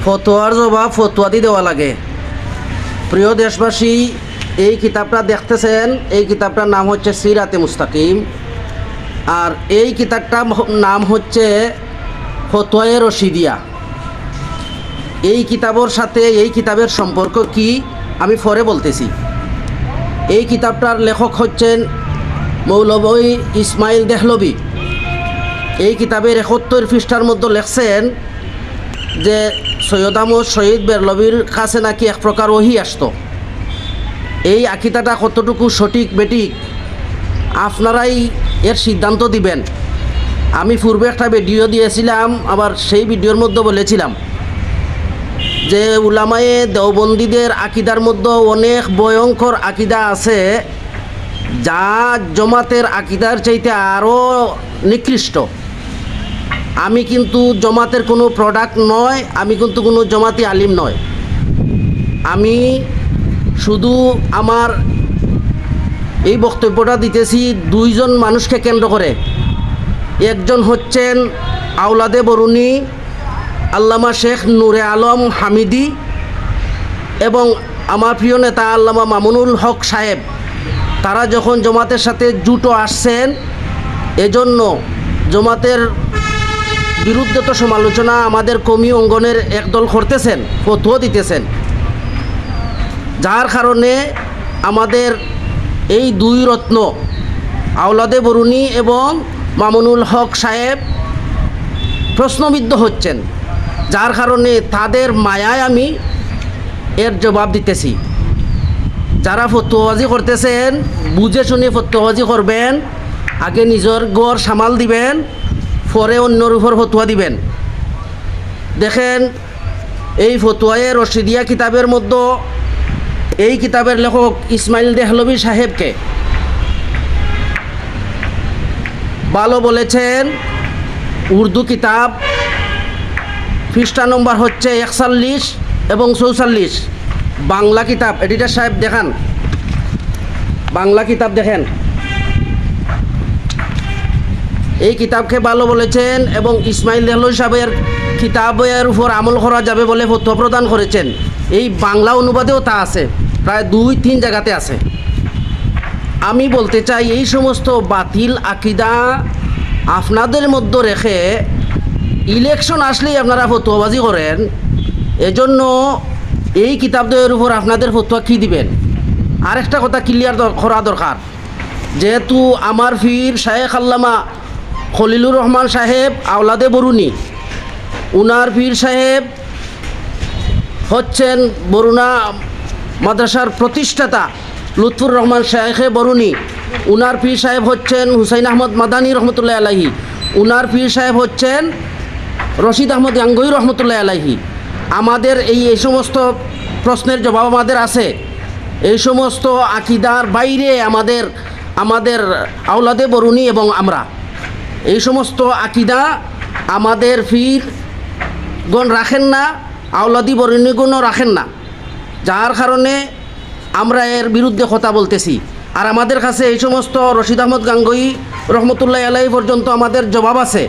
ফতোয়ার জবাব ফতোয়াদি দেওয়া লাগে। প্রিয় দেশবাসী, এই কিতাবটা দেখতেছেন, এই কিতাবটার নাম হচ্ছে সিরাতে মুস্তাকিম, আর এই কিতাবটার নাম হচ্ছে ফতোয়ায়ে রশিদিয়া। এই কিতাবের সাথে এই কিতাবের সম্পর্ক কি আমি পরে বলতেছি। এই কিতাবটার লেখক হচ্ছেন মৌলভী ইসমাইল দেহলভী। এই কিতাবের 71 পৃষ্ঠার মধ্যে লেখছেন যে সৈয়দ আহমদ শহীদ বেরলভীর কাছে নাকি এক প্রকার ওহী আসতো। এই আকিদাটা কতটুকু সঠিক বেঠিক আপনারাই এর সিদ্ধান্ত দিবেন। আমি পূর্বে একটা ভিডিও দিয়েছিলাম, আবার সেই ভিডিওর মধ্যে বলেছিলাম যে উলামায়ে দেওবন্দীদের আকিদার মধ্যে অনেক ভয়ঙ্কর আকিদা আছে, যা জমাতের আকিদার চাইতে আরও নিকৃষ্ট। আমি কিন্তু জমাতের কোনো প্রোডাক্ট নয়, আমি কিন্তু কোনো জমাতি আলিম নয়। আমি শুধু আমার এই বক্তব্যটা দিতেছি দুইজন মানুষকে কেন্দ্র করে। একজন হচ্ছেন আওলাদে বরুণী আল্লামা শেখ নূরে আলম হামিদি এবং আমার প্রিয় নেতা আল্লামা মামুনুল হক সাহেব। তারা যখন জমাতের সাথে জুটো আসছেন, এজন্য জমাতের বিরুদ্ধে তো সমালোচনা আমাদের কমি অঙ্গনের একদল করতেছেন, ফতোয়া দিতেছেন, যার কারণে আমাদের এই দুই রত্ন আওলাদে বরুণী এবং মামুনুল হক সাহেব প্রশ্নবিদ্ধ হচ্ছেন, যার কারণে তাদের মায়ায় আমি এর জবাব দিতেছি। যারা ফতোয়াবাজি করতেছেন বুঝে শুনে ফতোয়াবাজি করবেন, আগে নিজের গড় সামাল দিবেন, পরে অন্যর উপর ফতোয়া দিবেন। দেখেন, এই ফতোয়ায়ে রশিদিয়া কিতাবের মধ্যে এই কিতাবের লেখক ইসমাইল দেহলভী সাহেবকে ভালো বলেছেন। উর্দু কিতাব, পৃষ্ঠা নম্বর হচ্ছে 41 এবং 44। বাংলা কিতাব, এডিটর সাহেব দেখান, বাংলা কিতাব দেখেন। এই কিতাবকে ভালো বলেছেন এবং ইসমাইল দেহলভী সাহেবের কিতাবের উপর আমল করা যাবে বলে ফতোয়া প্রদান করেছেন। এই বাংলা অনুবাদেও তা আছে, প্রায় 2-3 জায়গাতে আছে। আমি বলতে চাই, এই সমস্ত বাতিল আকিদা আপনাদের মধ্যে রেখে ইলেকশন আসলেই আপনারা ফতোয়াবাজি করেন। এজন্য এই কিতাবদের উপর আপনাদের ফতোয়া কী দিবেন। আরেকটা কথা ক্লিয়ার করা দরকার, যেহেতু আমার পীর শায়েখ আল্লামা খলিলুর রহমান সাহেব আওলাদে বরুণী, উনার পীর সাহেব হচ্ছেন বরুণা মাদ্রাসার প্রতিষ্ঠাতা লুৎফুর রহমান শায়েখে বরুণী, উনার পীর সাহেব হচ্ছেন হুসাইন আহমদ মাদানী রহমতুল্লাহ আলাইহি, উনার পীর সাহেব হচ্ছেন রশিদ আহমদ গাঙ্গুহি রহমতুল্লাহ আলাইহি। আমাদের এই সমস্ত প্রশ্নের জবাব আমাদের আছে। এই সমস্ত আকিদার বাইরে আমাদের আওলাদে বরুণী এবং আমরা এই সমস্ত আকিদা আমাদের পীরগণ রাখেন না, আওলাদি বরুণীগণও রাখেন না, যার কারণে আমরা এর বিরুদ্ধে কথা বলতেছি। আর আমাদের কাছে এই সমস্ত রশিদ আহমদ গাঙ্গুহি রহমতুল্লাহ আলাইহি পর্যন্ত আমাদের জবাব আছে,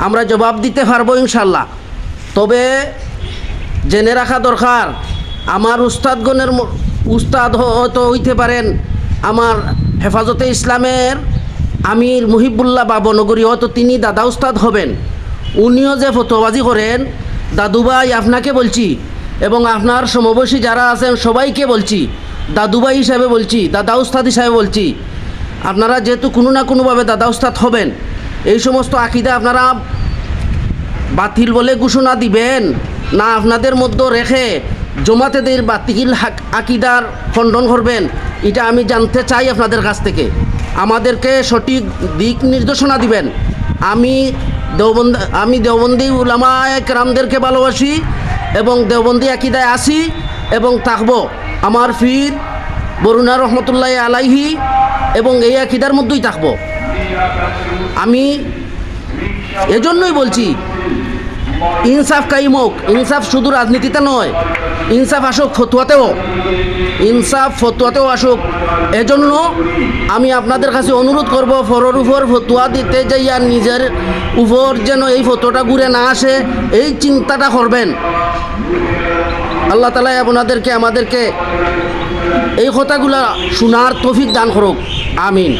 আমরা জবাব দিতে পারবো ইনশাল্লাহ। তবে জেনে রাখা দরকার, আমার উস্তাদগণের উস্তাদ হয়তো হইতে পারেন আমার হেফাজতে ইসলামের আমির মুহিবুল্লাহ বাবনগরী, হয়তো তিনি দাদা উস্তাদ হবেন। উনিও যে ফতোয়াবাজি করেন, দাদুভাই আপনাকে বলছি এবং আপনার সমবয়সী যারা আছেন সবাইকে বলছি, দাদুভাই হিসাবে বলছি, দাদা উস্তাদ হিসাবে বলছি, আপনারা যেহেতু কোনো না কোনোভাবে দাদা উস্তাদ হবেন, এই সমস্ত আকিদা আপনারা বাতিল বলে ঘোষণা দিবেন না আপনাদের মধ্যে রেখে জমাতেদের বাতিল আকিদার খণ্ডন করবেন, এটা আমি জানতে চাই আপনাদের কাছ থেকে। আমাদেরকে সঠিক দিক নির্দেশনা দিবেন। আমি দেওবন্দি উলামায়ে কেরামদেরকে ভালোবাসি এবং দেওবন্দি আকিদায় আসি এবং থাকবো। আমার পীর বরুণা রহমতুল্লাহ আলাইহি এবং এই আকিদার মধ্যেই থাকবো। আমি এজন্যই বলছি ইনসাফ কায়েম হোক। ইনসাফ শুধু রাজনীতিতে নয়, ইনসাফ আসুক ফতুয়াতেও, ইনসাফ ফতুয়াতেও আসুক। এজন্য আমি আপনাদের কাছে অনুরোধ করব, ফরর উপর ফতুয়া দিতে যাইয়া নিজের উপর যেন এই ফতুয়াটা ঘুরে না আসে, এই চিন্তাটা করবেন। আল্লাহ তাআলা আপনাদেরকে আমাদেরকে এই কথাগুলা শোনার তৌফিক দান করুক। আমিন।